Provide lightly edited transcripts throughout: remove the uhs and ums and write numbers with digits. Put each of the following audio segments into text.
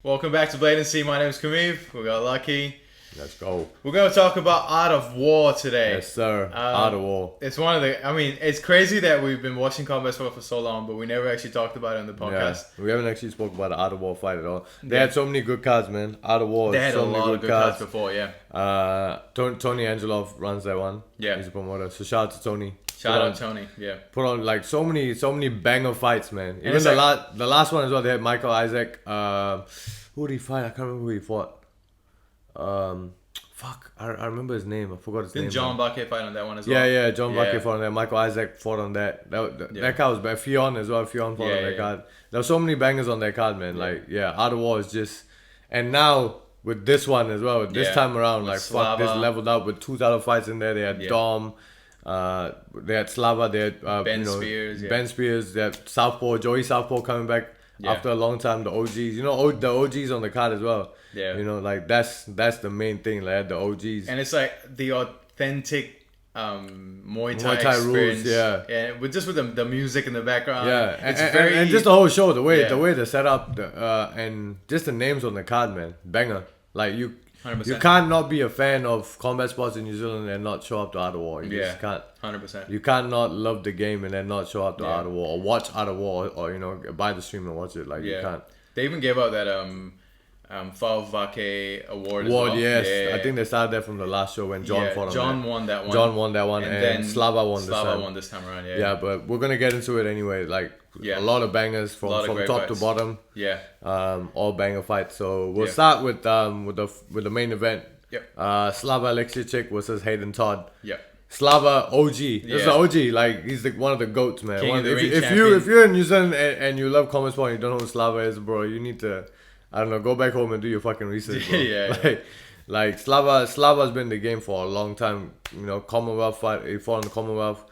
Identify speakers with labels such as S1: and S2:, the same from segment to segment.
S1: Welcome back to Blatancy. My name is Kumiv. We got lucky.
S2: Let's go.
S1: We're going to talk about Art of War today.
S2: Yes, sir. Art of War.
S1: It's one of the... I mean, it's crazy that we've been watching combat sport for so long, but we never actually talked about it in the podcast.
S2: Yeah, we haven't actually spoke about the Art of War fight at all. They had so many good cards, man. Art of War.
S1: They had
S2: so
S1: a
S2: many
S1: lot of good cards before, yeah.
S2: Tony Angelov runs that one.
S1: Yeah.
S2: He's a promoter. So shout out to Tony.
S1: Shout out Tony, yeah.
S2: Put on like so many banger fights, man. Even the last one as well. They had Michael Isaac. Who did he fight? I can't remember who he fought. Fuck, I remember his name. I forgot his name.
S1: Didn't John Bucket fight on that one as well?
S2: Yeah, John Bucket fought on that. Michael Isaac fought on that. That card was bad. Fionn as well. Fionn fought on that card. There were so many bangers on that card, man. Like, Art of War is just... And now, with this one as well, this time around, like,
S1: Slava.
S2: fuck, this leveled up with two title fights in there. They had Dom, they had Slava, they had
S1: Spears,
S2: Ben Spears, they had Southpaw, Joey Southpaw coming back after a long time, the OGs. You know, the OGs on the card as well.
S1: Yeah.
S2: You know, like, that's the main thing, like, the OGs.
S1: And it's like the authentic Muay Thai
S2: rules,
S1: experience.
S2: yeah.
S1: And with the music in the background.
S2: Yeah,
S1: It's
S2: and just the whole show, the way the setup, and just the names on the card, man, banger. Like you
S1: 100%.
S2: You can't not be a fan of combat sports in New Zealand and not show up to Art of War. You just can't.
S1: 100%.
S2: You can't not love the game and then not show up to Art of War or watch Art of War or buy the stream and watch it. Like you can't.
S1: They even gave out that Falvake award as well.
S2: Yes.
S1: Yeah.
S2: I think they started that from the last show when John fought on
S1: John
S2: that.
S1: won that one.
S2: John won that one and
S1: then
S2: Slava won
S1: this time around.
S2: Yeah, but we're gonna get into it anyway. Like a lot of bangers from top to bottom.
S1: Yeah.
S2: All banger fights. So we'll start with the main event.
S1: Yep.
S2: Slava Alexeichik versus Hayden Todd.
S1: Yep.
S2: Slava OG. This is the OG. Like he's one of the goats, man. If you're in New Zealand and you love combat sport and you don't know who Slava is, bro, you need to, I don't know, go back home and do your fucking research, bro. Like Slava's been in the game for a long time. You know, Commonwealth fight. He fought in the Commonwealth.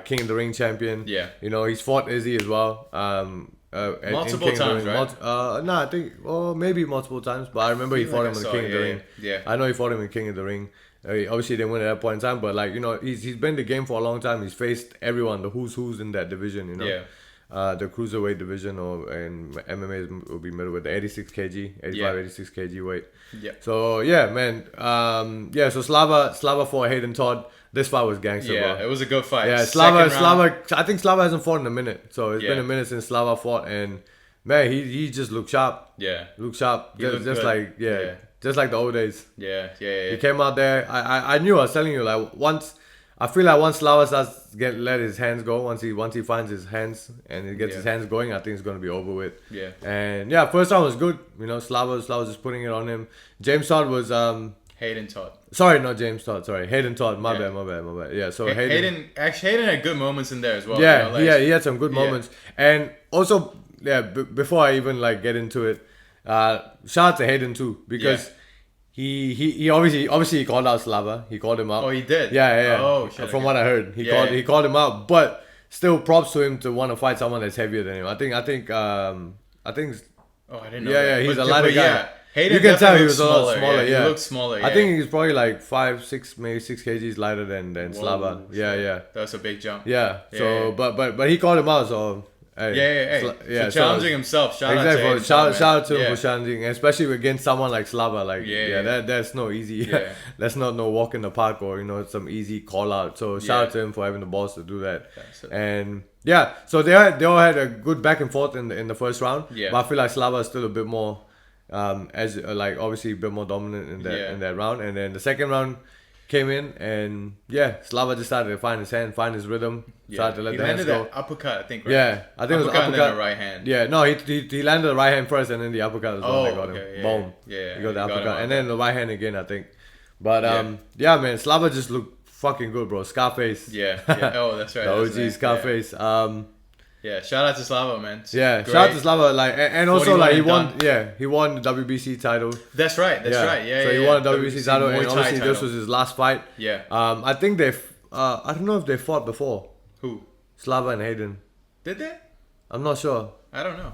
S2: King of the Ring champion.
S1: Yeah.
S2: You know, he's fought Izzy as well.
S1: Multiple times, right?
S2: I think, maybe multiple times, but I remember he fought him in the King of the Ring.
S1: Yeah.
S2: I know he fought him in King of the Ring. Obviously, they win at that point in time, but like he's been in the game for a long time. He's faced everyone, the who's in that division. You know, the cruiserweight division, and MMA will be middleweight, the 86 kg, 86 kg weight.
S1: Yeah.
S2: So man, so Slava fought Hayden Todd. This fight was gangster, bro.
S1: It was a good fight.
S2: Yeah, Slava. I think Slava hasn't fought in a minute, so it's been a minute since Slava fought, and man, he just looked sharp.
S1: Yeah,
S2: looked sharp. Just like just like the old days.
S1: Yeah.
S2: He came out there. I knew. I was telling you, like once Slava starts let his hands go, once he finds his hands and he gets his hands going, I think it's gonna be over with.
S1: Yeah.
S2: And first round was good. You know, Slava was just putting it on him. James Todd was
S1: Hayden Todd.
S2: Sorry, not James Todd. Sorry, Hayden Todd. My bad. Yeah, so
S1: Hayden had good moments in there as well.
S2: Yeah, he had some good moments. And also, before I even get into it, shout out to Hayden too, because he obviously he called out Slava. He called him out.
S1: Oh, he did.
S2: Yeah.
S1: Oh, shit.
S2: From what I heard, he called him out, but still props to him to want to fight someone that's heavier than him. I think. Oh, I didn't know. Yeah, he's a lighter guy. Yeah.
S1: Hayden,
S2: you can tell he was a lot smaller.
S1: Yeah, he looks smaller.
S2: I think he's probably like 5, 6, maybe 6 kgs lighter than Slava. Yeah.
S1: That's a big jump.
S2: Yeah. So, but he called him out. So
S1: for challenging himself. Shout
S2: out to him for challenging, especially against someone like Slava. That's no easy. That's not no walk in the park or some easy call out. So shout out to him for having the balls to do that. And so they all had a good back and forth in the first round. Yeah. But I feel like Slava is still a bit more. Obviously a bit more dominant in that round, and then the second round came in, and Slava just started to find his hand, find his rhythm, started to let the hands go.
S1: That uppercut, I think. Right?
S2: Yeah, I think it was uppercut
S1: and then the right hand.
S2: Yeah, no, he landed the right hand first, and then the uppercut was the one that got him. Boom.
S1: Yeah,
S2: he got the uppercut, and then the right hand again, I think. But man, Slava just looked fucking good, bro. Scarface.
S1: Yeah. Oh, that's right.
S2: The OG Scarface.
S1: Yeah, shout out to Slava, man.
S2: Shout out to Slava, and also he won the WBC title.
S1: That's right. Yeah.
S2: So he won the WBC title, and obviously this was his last fight.
S1: Yeah.
S2: I think I don't know if they fought before.
S1: Who?
S2: Slava and Hayden.
S1: Did they?
S2: I'm not sure.
S1: I don't know.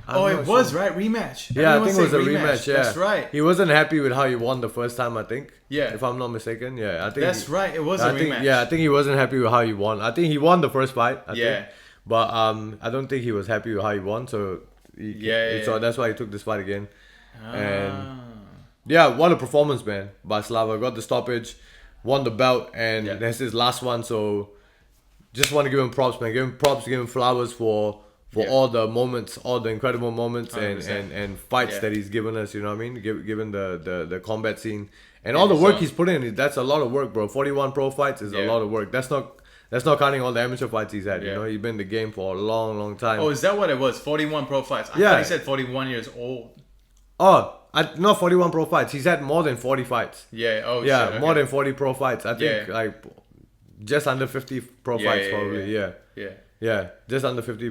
S1: It was right rematch.
S2: Yeah, I think it was a rematch. Yeah,
S1: that's right.
S2: He wasn't happy with how he won the first time. I think.
S1: Yeah.
S2: If I'm not mistaken. Yeah, I think
S1: that's right. It was a rematch.
S2: I think he wasn't happy with how he won. I think he won the first fight. I think. But I don't think he was happy with how he won, so so that's why he took this fight again. And yeah, what a performance, man, by Slava. Got the stoppage, won the belt, and that's his last one. So just want to give him props, man. Give him props, give him flowers for all the moments, all the incredible moments and fights that he's given us, you know what I mean? Given the combat scene and all the work he's put in. That's a lot of work, bro. 41 pro fights is a lot of work. That's not counting all the amateur fights he's had. You know, he's been in the game for a long, long time.
S1: Oh, is that what it was? 41 pro fights. I thought he said 41 years old.
S2: Oh, not 41 pro fights. He's had more than 40 fights.
S1: Yeah. Oh,
S2: yeah,
S1: shit, okay.
S2: More than 40 pro fights. I think like just under 50 pro fights probably. Yeah, just under 50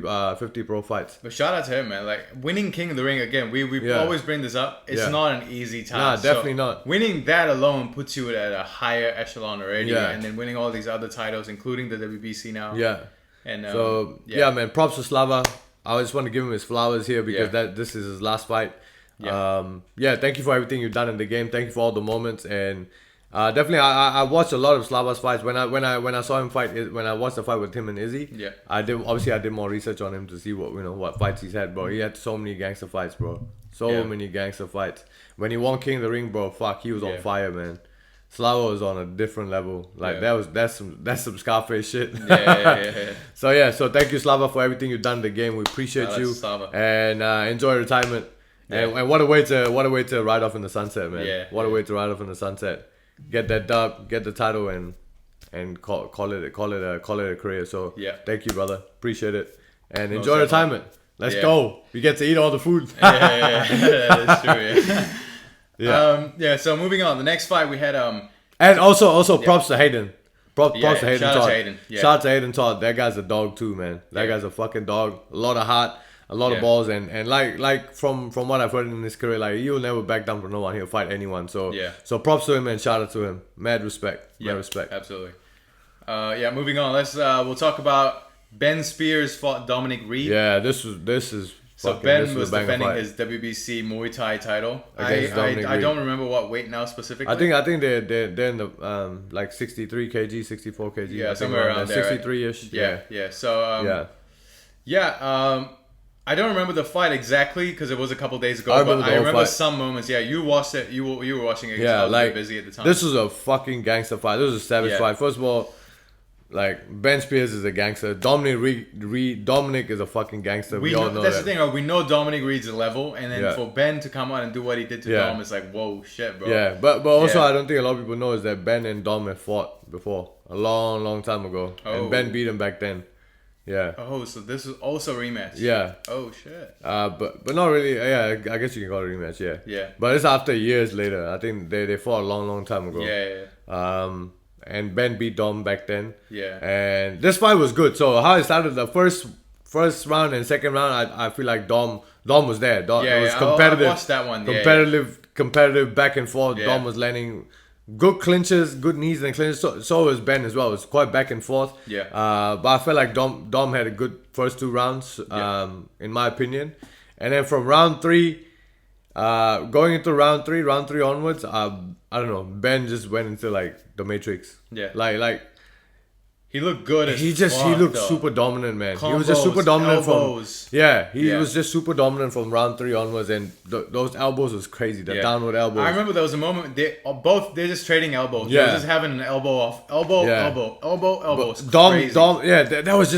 S2: pro fights.
S1: But shout out to him, man. Like, winning King of the Ring, again, we always bring this up. It's not an easy task.
S2: Nah, definitely not.
S1: Winning that alone puts you at a higher echelon already. Yeah. And then winning all these other titles, including the WBC now.
S2: Yeah. And man, props to Slava. I just want to give him his flowers here because this is his last fight. Thank you for everything you've done in the game. Thank you for all the moments. And definitely, I watched a lot of Slava's fights. When I saw him fight, when I watched the fight with him and Izzy, I did more research on him to see what fights he's had, bro. He had so many gangster fights, bro. So many gangster fights. When he won King of the Ring, bro, fuck, he was on fire, man. Slava was on a different level. Like that's some Scarface shit. So thank you, Slava, for everything you've done in the game. We appreciate you. Slava. And enjoy retirement. And what a way to ride off in the sunset, man. What a way to ride off in the sunset. Get that dub, get the title, and call it a career. So thank you, brother. Appreciate it, and enjoy retirement. Let's go. We get to eat all the food.
S1: That's true. So moving on, the next fight we had
S2: and also props to Hayden. Props to Hayden
S1: shout
S2: Todd.
S1: Out to Hayden.
S2: Shout out to Hayden Todd. That guy's a dog too, man. That guy's a fucking dog. A lot of heart. A lot of balls and like from what I've heard in his career, like he'll never back down from no one. He'll fight anyone. So props to him and shout out to him. Mad respect. Mad respect.
S1: Absolutely. Moving on. Let's we'll talk about Ben Spears fought Dominic Reed.
S2: Yeah, this is.
S1: So Ben was defending his WBC Muay Thai title. I don't remember what weight now specifically.
S2: I think they're in the like 63 kg, 64 kg.
S1: Yeah, somewhere around there.
S2: 63ish.
S1: Right? Yeah. So I don't remember the fight exactly because it was a couple days ago. I remember some moments. Yeah, you watched it. You were watching it. Yeah, I was like busy at the time.
S2: This was a fucking gangster fight. This was a savage fight. First of all, like Ben Spears is a gangster. Dominic is a fucking gangster. We all know
S1: that's
S2: that.
S1: The thing. We know Dominic Reed's a level, and then for Ben to come out and do what he did to Dom, it's like whoa, shit, bro.
S2: Yeah, but also I don't think a lot of people know is that Ben and Dom have fought before a long time ago, and Ben beat him back then. Yeah.
S1: Oh, so this is also a rematch.
S2: Yeah.
S1: Oh shit.
S2: But not really. Yeah, I guess you can call it a rematch. Yeah.
S1: Yeah.
S2: But it's after years later. I think they fought a long time ago.
S1: Yeah.
S2: And Ben beat Dom back then.
S1: Yeah.
S2: And this fight was good. So how it started, the first round and second round, I feel like Dom was there. It was competitive.
S1: I watched that one.
S2: Competitive back and forth. Yeah. Dom was landing good clinches, good knees and clinches. So was Ben as well. It was quite back and forth.
S1: Yeah.
S2: But I felt like Dom had a good first two rounds, in my opinion. And then from round three, going into round three onwards, I don't know. Ben just went into like the Matrix.
S1: Yeah.
S2: Like
S1: he looked good.
S2: He looked super dominant, man. Combos, he was just super dominant
S1: elbows.
S2: He was just super dominant from round three onwards, and those elbows was crazy. The downward elbows.
S1: I remember there was a moment they're just trading elbows. Yeah. They were just having an elbow off, elbow.
S2: Dom. Yeah, that was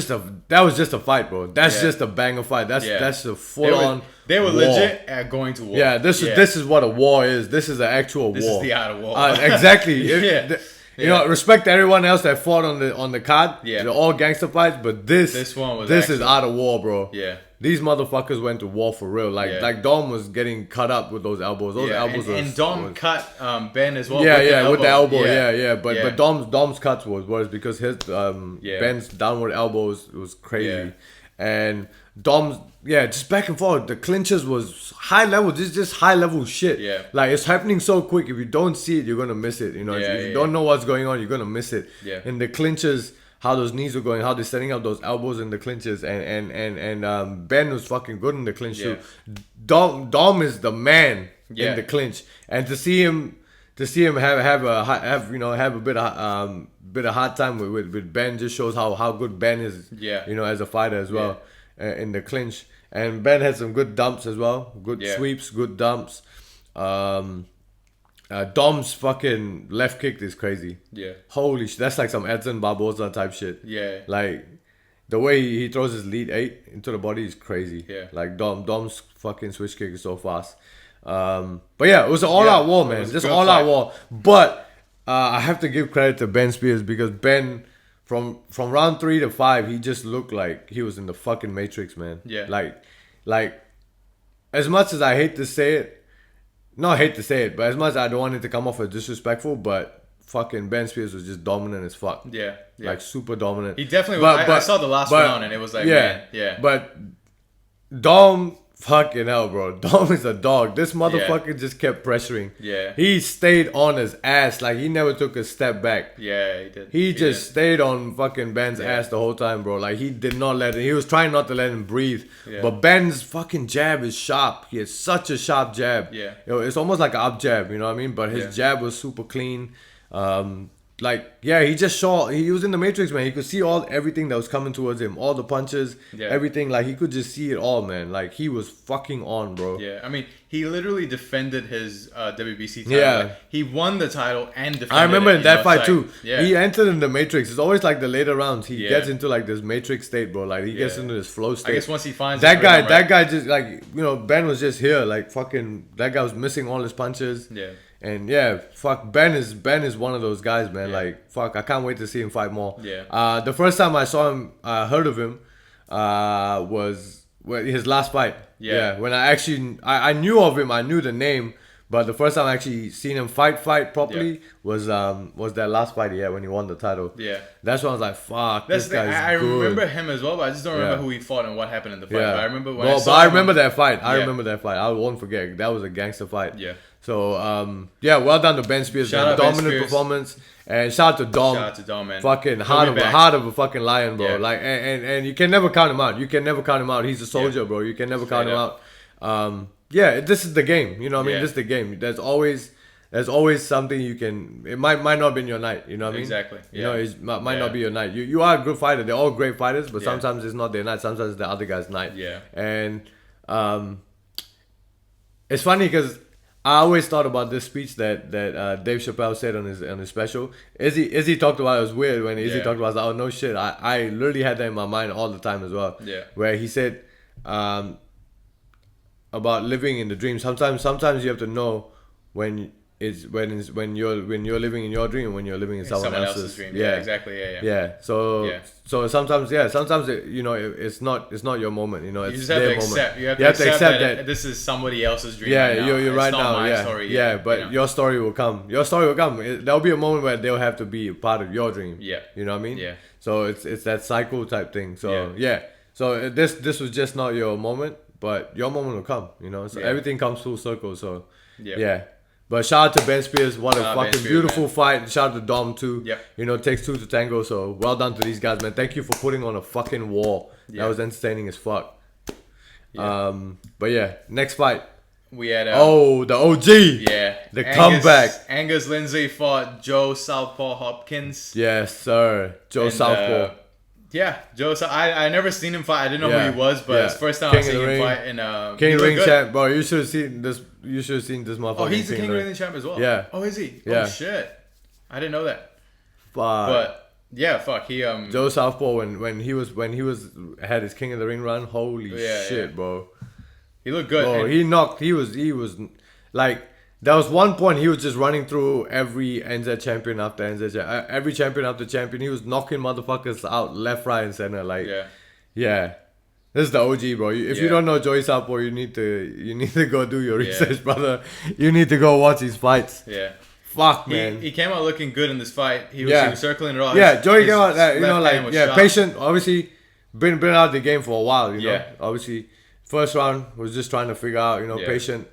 S2: just a fight, bro. That's just a banger fight. That's a full on.
S1: They were
S2: war.
S1: Legit at going to war.
S2: Yeah, this is what a war is. This is an actual war.
S1: This is the art of war.
S2: Exactly. You know, respect to everyone else that fought on the card. Yeah. They're all gangster fights, but this is out of war, bro.
S1: Yeah.
S2: These motherfuckers went to war for real. Like Dom was getting cut up with those elbows. Those elbows
S1: and Dom cut Ben as well.
S2: With the elbow. Yeah. But Dom's cuts was worse because his Ben's downward elbows was crazy. And Dom's just back and forth. The clinches was high level. This is just high level shit.
S1: Yeah.
S2: Like it's happening so quick. If you don't see it, you're gonna miss it. You know, if you don't know what's going on, you're gonna miss it.
S1: Yeah.
S2: And the clinches, how those knees were going, how they're setting up those elbows in the clinches, and Ben was fucking good in the clinch too. Dom is the man in the clinch, and to see him have a bit of hard time with Ben just shows how good Ben is. Yeah. You know, as a fighter as well. In the clinch, and Ben had some good dumps as well, good sweeps, good dumps. Dom's fucking left kick is crazy.
S1: Yeah.
S2: Holy shit, that's like some Edson Barboza type shit.
S1: Yeah.
S2: Like, the way he throws his lead 8 into the body is crazy.
S1: Yeah.
S2: Like, Dom's fucking switch kick is so fast. But yeah, it was an all-out war, man. Just all-out war. But I have to give credit to Ben Spears because Ben, from round 3 to 5, he just looked like he was in the fucking Matrix, man.
S1: Yeah.
S2: Like, as much as I hate to say it, not hate to say it, but as much as I don't want it to come off as disrespectful, but fucking Ben Spears was just dominant as fuck.
S1: Yeah.
S2: Like, super dominant.
S1: He definitely was. I saw the last round and it was like, man. Yeah.
S2: But Dom, fucking hell, bro. Dom is a dog. This motherfucker just kept pressuring.
S1: Yeah.
S2: He stayed on his ass. Like, he never took a step back.
S1: Yeah, he did.
S2: He just stayed on fucking Ben's ass the whole time, bro. Like, he did not let him. He was trying not to let him breathe. Yeah. But Ben's fucking jab is sharp. He has such a sharp jab.
S1: Yeah.
S2: It's almost like an up jab, you know what I mean? But his jab was super clean. He just saw, he was in the Matrix, man. He could see everything that was coming towards him, all the punches, everything. Like, he could just see it all, man. Like, he was fucking on, bro.
S1: Yeah, I mean, he literally defended his WBC title.
S2: Yeah.
S1: Like, he won the title and defended
S2: I remember in that fight
S1: like,
S2: too.
S1: Yeah.
S2: He entered in the Matrix. It's always like the later rounds. He gets into like this Matrix state, bro. Like, he gets into this flow state.
S1: I guess once he finds
S2: that guy just like, you know, Ben was just here. Like, fucking, that guy was missing all his punches.
S1: Yeah.
S2: And fuck, Ben is one of those guys, man. Like, fuck, I can't wait to see him fight more.
S1: Yeah.
S2: The first time I saw him, heard of him, was his last fight. Yeah. When I knew of him, I knew the name, but the first time I actually seen him fight properly was that last fight he had when he won the title.
S1: Yeah.
S2: That's when I was like, fuck,
S1: this guy's
S2: good.
S1: I remember him as well, but I just don't remember who he fought and what happened in the fight.
S2: Yeah.
S1: But I remember when
S2: I remember that fight. I remember that fight. I won't forget. That was a gangster fight.
S1: Yeah.
S2: So, well done to Ben Spears. Dominant performance. And shout out to Dom.
S1: Shout out to Dom, man.
S2: Fucking heart of a fucking lion, bro. Yeah. Like, and you can never count him out. He's a soldier, bro. You can never count him out. This is the game. You know what I mean? This is the game. There's always something you can. It might not be your night. You know what I mean?
S1: Exactly.
S2: You know, it might not be your night. You are a good fighter. They're all great fighters, but sometimes it's not their night. Sometimes it's the other guy's night.
S1: Yeah.
S2: And it's funny because I always thought about this speech that Dave Chappelle said on his special. Izzy talked about it was weird when Izzy talked about it. I was like, oh no shit. I literally had that in my mind all the time as well.
S1: Yeah.
S2: Where he said about living in the dream. Sometimes you have to know when you're living in your dream and when you're living in someone else's
S1: dream. Yeah, exactly. Yeah.
S2: So sometimes it's not your moment. You know, it's
S1: you just have
S2: their
S1: to accept.
S2: moment.
S1: You have to accept that this is somebody else's dream.
S2: Yeah,
S1: right now.
S2: you're right
S1: it's not
S2: now.
S1: My story yet,
S2: but your story will come. There'll be a moment where they'll have to be a part of your dream.
S1: Yeah.
S2: You know what I mean?
S1: Yeah.
S2: So it's that cycle type thing. So So this was just not your moment, but your moment will come. You know, so everything comes full circle. So yeah. But shout out to Ben Spears. What a fucking beautiful fight. Shout out to Dom too.
S1: Yep.
S2: You know, it takes two to tango. So well done to these guys, man. Thank you for putting on a fucking war. That was entertaining as fuck.
S1: Yeah.
S2: But next fight.
S1: We had
S2: the OG.
S1: Yeah.
S2: The comeback.
S1: Angus Lindsey fought Joe Southpaw Hopkins.
S2: Yes, sir. Joe Southpaw.
S1: Joe. I never seen him fight. I didn't know who he was, but it's the first time I seen him fight. And
S2: King of the Ring champ, bro. You should have seen this. You should have seen this motherfucker.
S1: Oh, he's the King of the Ring champ as well.
S2: Yeah.
S1: Oh, is he?
S2: Yeah.
S1: Oh shit. I didn't know that.
S2: But
S1: fuck. He
S2: Joe Southpaw when he had his King of the Ring run. Holy shit, bro.
S1: He looked good.
S2: Bro, he was like. There was one point he was just running through every NZ champion after NZ champion. Every champion after champion. He was knocking motherfuckers out left, right, and center. Like, yeah. This is the OG, bro. If you don't know Joey Southpaw, you need to go do your research, brother. You need to go watch his fights.
S1: Yeah.
S2: Fuck, man.
S1: He came out looking good in this fight. He was circling it all.
S2: Yeah, Joey came out, patient. Obviously, been out of the game for a while, you know. Obviously, first round was just trying to figure out, patient.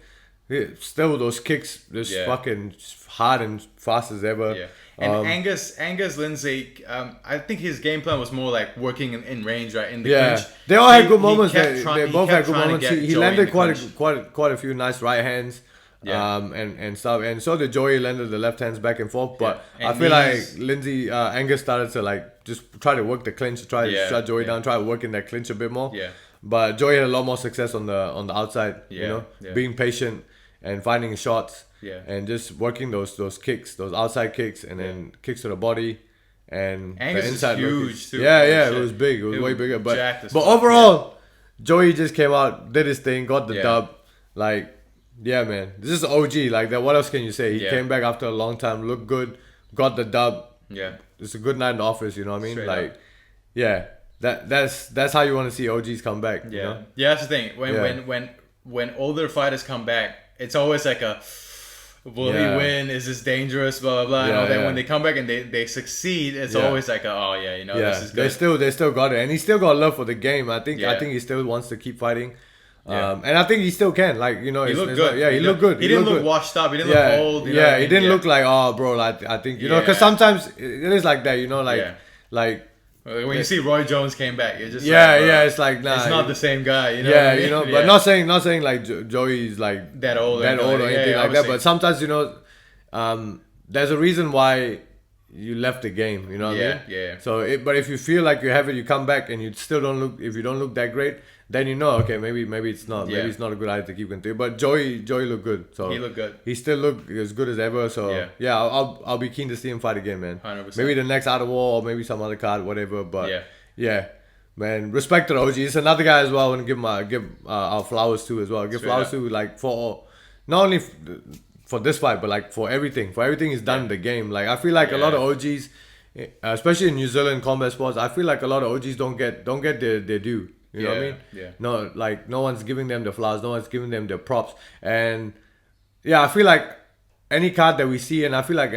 S2: Still those kicks just fucking hard and fast as ever.
S1: Yeah. And Angus Lindsey, I think his game plan was more like working in range, right? In the clinch.
S2: They all had good moments. They both had good moments. He landed quite a few nice right hands. And stuff. And so did Joey, landed the left hands back and forth. But I feel like Lindsey, Angus started to like just try to work the clinch, try to shut Joey down, try to work in that clinch a bit more.
S1: Yeah.
S2: But Joey had a lot more success on the outside, being patient. and finding shots.
S1: Yeah.
S2: And just working those kicks, those outside kicks, and then kicks to the body. And
S1: Angus
S2: the inside
S1: is huge too.
S2: Yeah, it was big. It was way bigger. But
S1: but
S2: overall, Joey just came out, did his thing, got the dub. Like, yeah, man. This is OG. Like that. What else can you say? He came back after a long time, looked good, got the dub.
S1: Yeah.
S2: It's a good night in the office, you know what I mean?
S1: Straight
S2: like,
S1: up.
S2: yeah. That's how you want to see OGs come back.
S1: Yeah.
S2: You know?
S1: Yeah, that's the thing. When older fighters come back, it's always like a will he win? Is this dangerous? Blah blah blah.
S2: Yeah,
S1: then when they come back and they succeed, it's always like this is good.
S2: They still got it, and he still got love for the game. I think he still wants to keep fighting. And I think he still can. Like, you know,
S1: he looked good.
S2: He looked good.
S1: He didn't look washed up. He didn't look old.
S2: He didn't look like, oh, bro. I think, you know, because sometimes it is like that. You know, like
S1: when you see Roy Jones came back, you're just
S2: it's like, nah,
S1: it's not the same guy. You know,
S2: you know, but not saying like Joey's like
S1: that old or
S2: anything like that. But sometimes, you know, there's a reason why you left the game. You know what I mean?
S1: Yeah.
S2: So, but if you feel like you have it, you come back and you still don't look. If you don't look that great, then you know, okay, maybe it's not. Maybe it's not a good idea to keep continuing. But Joey looked good. So
S1: he looked good.
S2: He still looked as good as ever. So I'll be keen to see him fight again, man.
S1: 100%.
S2: Maybe the next Out of War or maybe some other card, whatever. But man, respect to the OG. It's another guy as well. I want to give our flowers to as well. Give flowers to like for not only for this fight, but like for everything he's done in the game. Like I feel like a lot of OGs, especially in New Zealand combat sports, I feel like a lot of OGs don't get their due. You know what I mean?
S1: Yeah.
S2: No, like no one's giving them the flowers, no one's giving them their props, and I feel like any card that we see, and I feel like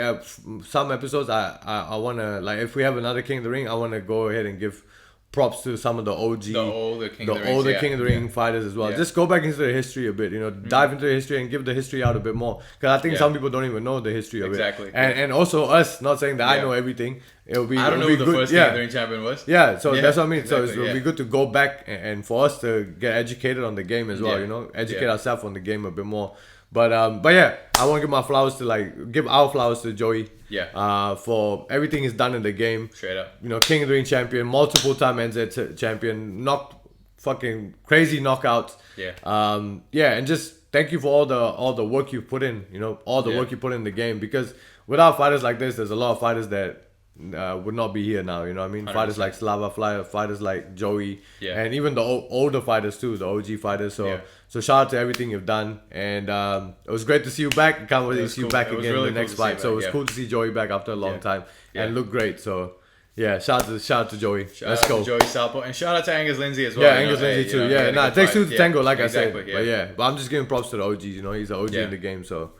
S2: some episodes I wanna, like, if we have another King of the Ring, I wanna go ahead and give props to some of the OG,
S1: the older King
S2: of the Ring fighters as well.
S1: Yeah.
S2: Just go back into the history a bit, you know, dive into the history and give the history out a bit more. Because I think some people don't even know the history of it. And also us, not saying that I know everything. I don't
S1: know who the first King of the Ring champion was.
S2: Yeah, so that's what I mean. Exactly, so it'll be good to go back and for us to get educated on the game as well, you know, educate ourselves on the game a bit more. But yeah, I want to give my flowers to give our flowers to Joey.
S1: Yeah.
S2: For everything he's done in the game.
S1: Straight up.
S2: You know, King of the Ring champion, multiple time NZ champion, knocked fucking crazy knockouts.
S1: Yeah.
S2: And just thank you for all the work you put in. You know, all the work you put in the game, because without fighters like this, there's a lot of fighters that would not be here now. You know what I mean? 100%. Fighters like Slava, fighters like Joey, and even the older fighters too, the OG fighters. So shout out to everything you've done, and it was great to see you back. Can't wait to see you back again in the next fight. So it was cool to see Joey back after a long time and look great. So yeah, shout out to Joey. Let's go.
S1: Joey Salpo, and shout out to Angus Lindsey as well.
S2: Yeah, Angus Lindsey too. It takes two to tango, like I said.
S1: Yeah.
S2: But I'm just giving props to the OGs. You know, he's an OG in the game. So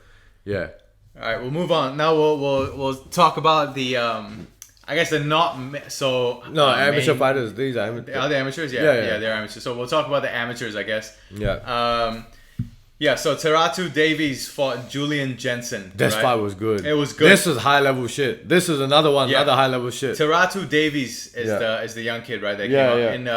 S2: yeah.
S1: All right, we'll move on. Now we'll talk about the I guess they're not
S2: amateur fighters. These are amateurs.
S1: Are they amateurs? Yeah, they're amateurs. So we'll talk about the amateurs, I guess. So Teratu Davies fought Julian Jensen.
S2: This fight was good.
S1: It was good.
S2: This was high level shit. This is another high level shit.
S1: Teratu Davies is the young kid, right? That came out. And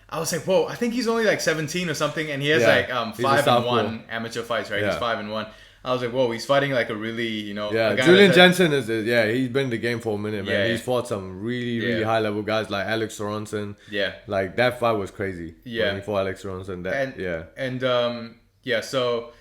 S1: I was like, whoa, I think he's only like 17 or something, and he has 5-1 amateur fights, right? He's 5-1. I was like, whoa, he's fighting like a really, you know...
S2: Yeah, Julian Jensen is... he's been in the game for a minute, man. He's fought some really high-level guys like Alex Sorensen.
S1: Yeah.
S2: Like, that fight was crazy.
S1: Yeah.
S2: When he fought Alex Sorensen.
S1: So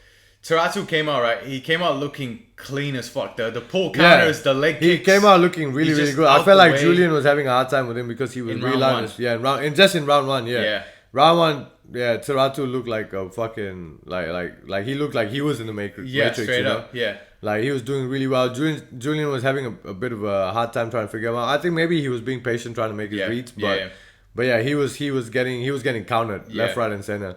S1: Teratu came out, right? He came out looking clean as fuck. The pull counters, the leg kicks.
S2: He came out looking really, really good. I felt like Julian was having a hard time with him because he was
S1: in round one.
S2: In round one, Round one... Yeah, Teratu looked like a fucking like he looked like he was in the Matrix.
S1: Straight up. Yeah,
S2: like he was doing really well. Julian was having a bit of a hard time trying to figure him out. I think maybe he was being patient trying to make his reads, but he was getting countered left, right, and center.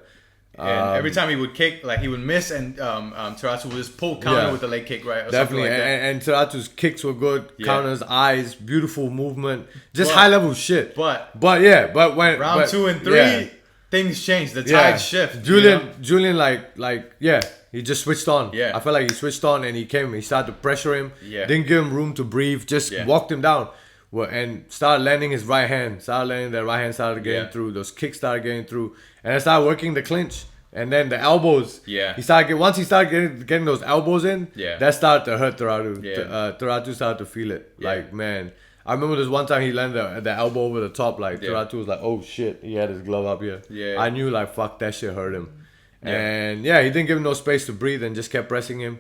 S1: And every time he would kick, like he would miss, and Teratu would just pull counter with the leg kick, right? Or
S2: definitely,
S1: like that.
S2: And Teratu's kicks were good. Counters, eyes, beautiful movement, just high level shit. But when
S1: round 2 and 3. Things change. The tide shift.
S2: Julian, he just switched on.
S1: Yeah.
S2: I felt like he switched on and he started to pressure him.
S1: Yeah.
S2: Didn't give him room to breathe. Just walked him down. And started landing his right hand. Started getting through. Those kicks started getting through. And I started working the clinch. And then the elbows.
S1: Yeah.
S2: Once he started getting those elbows in, that started to hurt Teratu.
S1: Yeah.
S2: Teratu started to feel it. Yeah. Like, man. I remember this one time he landed the elbow over the top. Like, Teratu was like, oh shit. He had his glove up here.
S1: Yeah.
S2: I knew, like, fuck, that shit hurt him. And he didn't give him no space to breathe and just kept pressing him,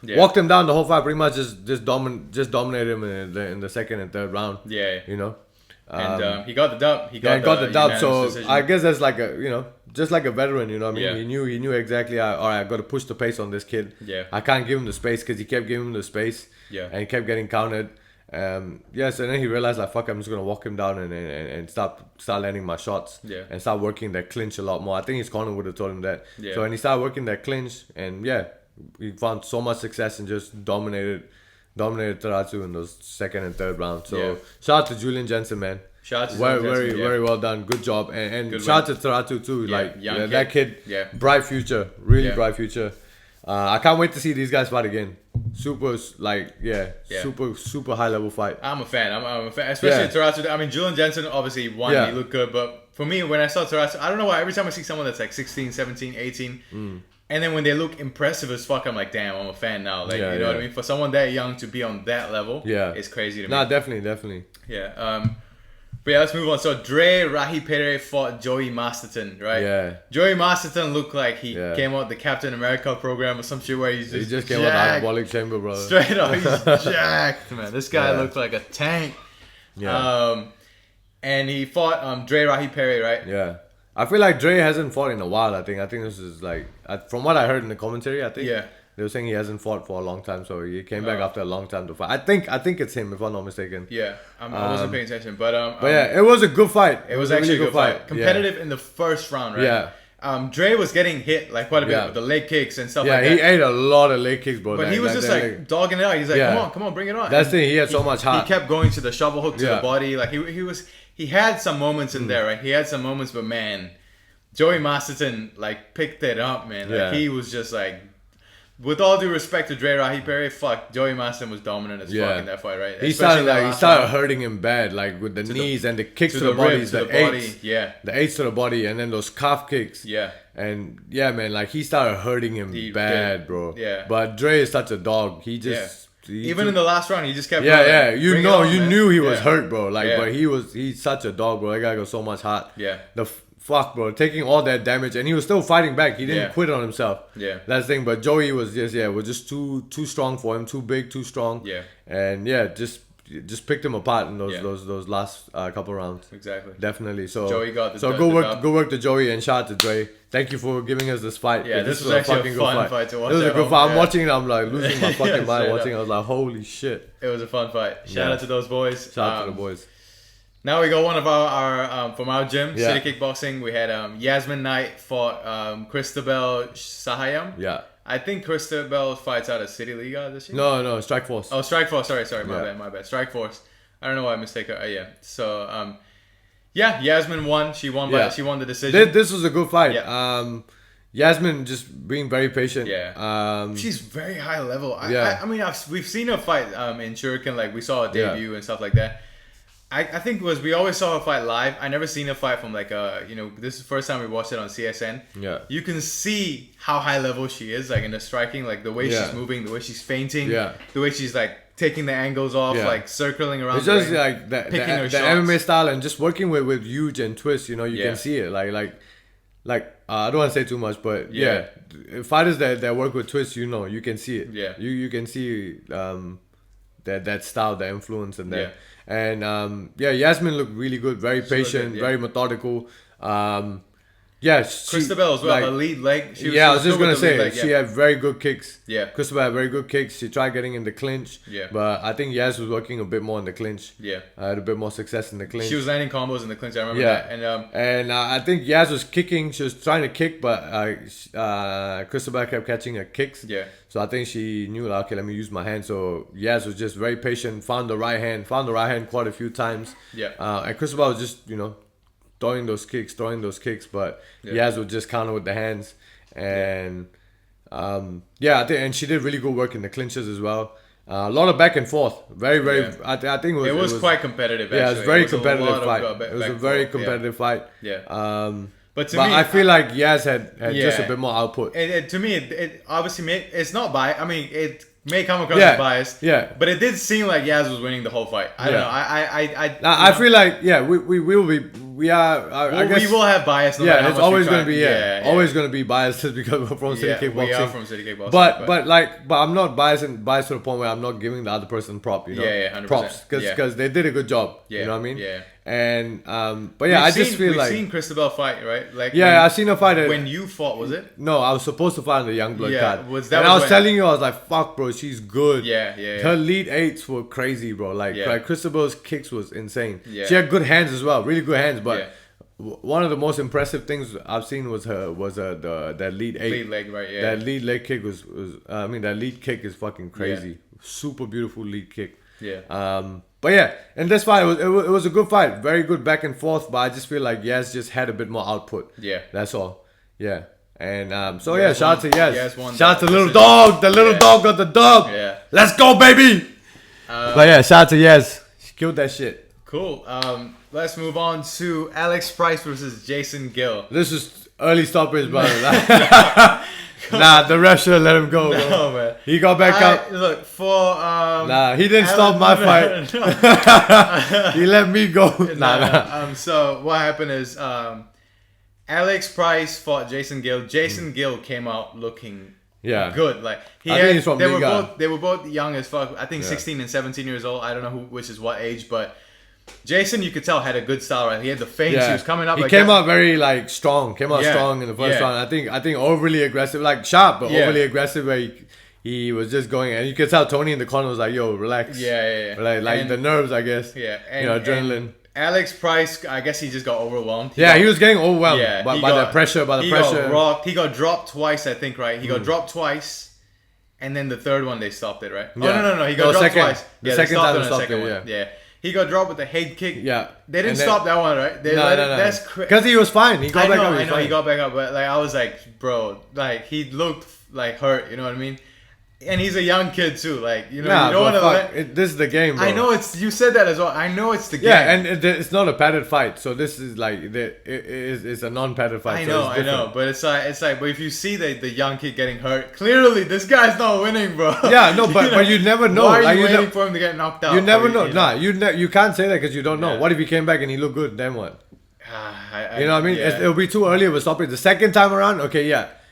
S2: walked him down the whole fight. Pretty much just dominated him in the second and third round.
S1: Yeah.
S2: You know.
S1: And he got the dub.
S2: He got the dub. So decision. I guess that's like just like a veteran, you know what I mean? He knew exactly, all right, I got to push the pace on this kid.
S1: Yeah.
S2: I can't give him the space because he kept giving him the space.
S1: Yeah.
S2: And he kept getting countered. So then he realized, like, fuck, I'm just going to walk him down and start landing my shots.
S1: Yeah.
S2: And start working that clinch a lot more. I think his corner would have told him that.
S1: Yeah.
S2: So when he started working that clinch, and he found so much success and just dominated Teratu in those second and third rounds. So shout out to Julian Jensen, man.
S1: Shout out to
S2: very well done. Good job. And
S1: good
S2: shout out to Teratu too. That kid, bright future. Bright future. I can't wait to see these guys fight again. Super high level fight.
S1: I'm a fan. I'm a fan. Especially Teratu. I mean, Julian Jensen obviously won. He looked good. But for me, when I saw Teratu, I don't know why. Every time I see someone that's like 16, 17, 18, and then when they look impressive as fuck, I'm like, damn, I'm a fan now. Like, you know what I mean? For someone that young to be on that level, it's crazy to me.
S2: Nah, definitely.
S1: Yeah. But let's move on. So Rahipere fought Joey Masterton, right?
S2: Yeah.
S1: Joey Masterton looked like he came out the Captain America program or some shit where he just
S2: came out the hyperbolic chamber, brother.
S1: Straight up, he's jacked, man. This guy looked like a tank.
S2: Yeah.
S1: And he fought Rahipere, right?
S2: Yeah. I feel like Dre hasn't fought in a while. I think this is like, from what I heard in the commentary, I think they were saying he hasn't fought for a long time, so he came back after a long time to fight. I think it's him, if I'm not mistaken.
S1: Yeah, I wasn't paying attention, but
S2: it was a good fight.
S1: It was actually a good fight. Competitive in the first round, right?
S2: Yeah.
S1: Dre was getting hit like quite a bit with the leg kicks and stuff like that.
S2: Yeah, he ate a lot of leg kicks, bro.
S1: But he was just like dogging it out. He's like, come on, bring it on.
S2: That's the thing. He had so much heart.
S1: He kept going to the shovel hook to the body. Like he had some moments in there, right? He had some moments, but man, Joey Masterton like picked it up, man. Like he was just like, with all due respect to Rahipere, fuck, Joey Masterton was dominant as fuck in that fight, right?
S2: He started hurting him bad, like with the knees and the kicks to the body, the eights to the body, and then those calf kicks.
S1: Yeah.
S2: And man, like he started hurting him bad, bro.
S1: Yeah.
S2: But Dre is such a dog. He just
S1: even in the last round, he just kept
S2: going. You knew he was hurt, bro. Like, but he's such a dog, bro. That guy got so much heart.
S1: Yeah.
S2: Fuck, bro, taking all that damage, and he was still fighting back. He didn't quit on himself.
S1: Yeah,
S2: that's the thing. But Joey was just too strong for him, too big, too strong.
S1: Yeah,
S2: and just picked him apart in those last couple rounds.
S1: Exactly,
S2: definitely. So
S1: Joey got the
S2: good work to Joey, and shout out to Dre. Thank you for giving us this fight.
S1: Yeah, this was actually a fun fight to watch.
S2: It was a good fight. I'm watching it. I'm like losing my fucking mind watching. I was like, holy shit.
S1: It was a fun fight. Shout out to those boys.
S2: Shout out to the boys.
S1: Now we got one of our from our gym, City Kickboxing. We had Yasmine Knight fought Christabel Sahayam.
S2: Yeah.
S1: I think Christabel fights out of City Liga this year.
S2: No, Strike Force.
S1: Oh, Strike Force. Sorry, my bad. Strike Force. I don't know why I mistake her. So, Yasmine won. She won the decision.
S2: This was a good fight.
S1: Yeah.
S2: Yasmine just being very patient.
S1: Yeah. She's very high level. I mean, we've seen her fight in Shuriken. Like we saw her debut and stuff like that. I think we always saw her fight live. I never seen her fight from like this is the first time we watched it on CSN.
S2: Yeah.
S1: You can see how high level she is, like in the striking, like the way she's moving, the way she's feinting, the way she's like taking the angles off, like circling around.
S2: It's just like the MMA style and just working with huge and twists, you can see it. Like I don't want to say too much, but fighters that work with twists, you can see it.
S1: Yeah.
S2: You can see that style, the influence and that. And Yasmine looked really good, very patient, very methodical.
S1: Christabel as well, her lead leg.
S2: I was just gonna say she had very good kicks.
S1: Yeah,
S2: Christabel had very good kicks. She tried getting in the clinch.
S1: Yeah,
S2: but I think Yas was working a bit more in the clinch.
S1: Yeah,
S2: had a bit more success in the clinch.
S1: She was landing combos in the clinch. I remember that.
S2: And I think Yas was kicking. She was trying to kick, but Christabel kept catching her kicks.
S1: Yeah.
S2: So I think she knew, like, okay, let me use my hand. So Yas was just very patient. Found the right hand quite a few times.
S1: Yeah.
S2: And Christabel was just throwing those kicks, but Yas would just counter with the hands. And I think, and she did really good work in the clinches as well. A lot of back and forth. Very. I think it was
S1: quite competitive.
S2: Yeah, it was a very competitive fight. It was a very competitive fight.
S1: Yeah.
S2: But me, I feel like Yas had just a bit more output.
S1: To me, it obviously it's not by. I mean, it may come across as biased.
S2: Yeah.
S1: But it did seem like Yaz was winning the whole fight. I don't know.
S2: I feel like we will be. We are. I guess,
S1: we will have bias. No matter how
S2: it's
S1: much
S2: always
S1: we
S2: going to be.
S1: always
S2: going to be biased just because we're from City Kickboxing.
S1: We are from City Kickboxing.
S2: But I'm not biased to the point where I'm not giving the other person prop. You know,
S1: 100%.
S2: Props because they did a good job.
S1: Yeah,
S2: you know what I mean?
S1: Yeah.
S2: And I just feel like
S1: we've seen Christabel fight, right? Like
S2: I've seen her fight.
S1: When you fought, was it?
S2: No, I was supposed to fight on the young blood card.
S1: I was
S2: telling you, I was like, "Fuck, bro, she's good."
S1: Yeah.
S2: Her lead eights were crazy, bro. Like Christabel's kicks was insane.
S1: Yeah.
S2: She had good hands as well, really good hands. But one of the most impressive things I've seen was that lead eight.
S1: Lead leg, right? Yeah.
S2: That lead leg kick was that lead kick is fucking crazy. Super beautiful lead kick.
S1: Yeah.
S2: But yeah, and this fight it was a good fight, very good back and forth. But I just feel like Yaz just had a bit more output.
S1: Yeah.
S2: That's all. Yeah. And shout out to Yaz. Shout out to the little dog. The little dog got the dog.
S1: Yeah.
S2: Let's go, baby. But yeah, shout out to Yaz. She killed that shit.
S1: Cool. Let's move on to Alex Price versus Jason Gill.
S2: This is early stoppage, brother. Nah, the ref should have let him go.
S1: No, man.
S2: He got back up.
S1: Look, for
S2: he didn't stop my fight. He let me go.
S1: So what happened is Alex Price fought Jason Gill. Jason Gill came out looking good. Like they were both young as fuck. I think 16 and 17 years old. I don't know which is what age, but Jason, you could tell, had a good style, right? He had the feints. He was coming up.
S2: He came out very strong. Came out strong in the first round. I think overly aggressive, like sharp, but overly aggressive. Where he was just going, and you could tell Tony in the corner was like, "Yo, relax."
S1: Yeah.
S2: Like the nerves, I guess.
S1: Yeah,
S2: and, adrenaline.
S1: And Alex Price, I guess he just got overwhelmed.
S2: He was getting overwhelmed by the pressure. He got
S1: rocked. He got dropped twice, I think. Right? He got dropped twice, and then the third one they stopped it. Right?
S2: Yeah.
S1: Oh no! He got dropped twice.
S2: The second time they stopped
S1: it.
S2: Yeah.
S1: Yeah. He got dropped with a head kick.
S2: Yeah.
S1: They didn't stop that one, right?
S2: No.
S1: That's crazy.
S2: Because he was fine. He got back up.
S1: I know. He got back up, but like I was like, bro, like he looked like hurt. You know what I mean? And he's a young kid too. Like you don't want to.
S2: This is the game, bro.
S1: I know you said that as well. I know it's the game.
S2: Yeah, and it's not a padded fight. So this is like it's a non-padded fight.
S1: I know. But it's like, but if you see the young kid getting hurt, clearly this guy's not winning, bro.
S2: Yeah, no, but you never know.
S1: Why are you waiting for him to get knocked out?
S2: You never know. You can't say that because you don't know. What if he came back and he looked good? Then what? You know what I mean? It'll be too early of a stoppage. The second time around,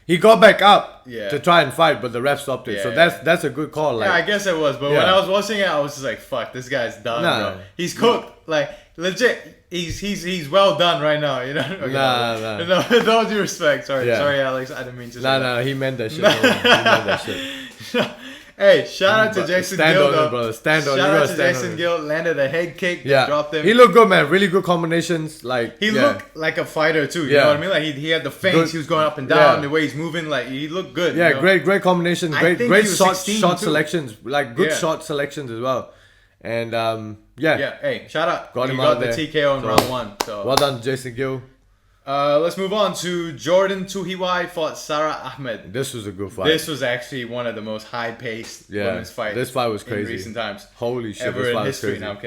S2: he got back up to try and fight, but the ref stopped it. So that's a good call. Like,
S1: I guess it was. But when I was watching it, I was just like, "Fuck, this guy's done, bro. He's cooked. Like legit. He's well done right now. You know? No, with all due respect. Sorry, Alex. I didn't mean to.
S2: No. He meant that shit. He meant that shit.
S1: Hey, shout out to Jason Gill, though.
S2: Brother. Stand on.
S1: Shout out to Jason Gill. Landed a head kick. Dropped him.
S2: He looked good, man. Really good combinations. Like
S1: he looked like a fighter too. You know what I mean? Like he had the feints. He was going up and down. The way he's moving, like he looked good.
S2: Yeah, you know? great combinations. Great shot selections. Like good shot selections as well. And
S1: Hey, shout out.
S2: Got him
S1: out
S2: the
S1: TKO in round 1. So
S2: well done, Jason Gill.
S1: Let's move on to Jordyn Tuhiwai fought Sarah Ahmed.
S2: This was a good fight.
S1: This was actually one of the most high-paced women's fights.
S2: This fight was crazy
S1: in recent times.
S2: Holy shit!
S1: Ever
S2: this fight
S1: in history?
S2: was crazy.
S1: No, I'm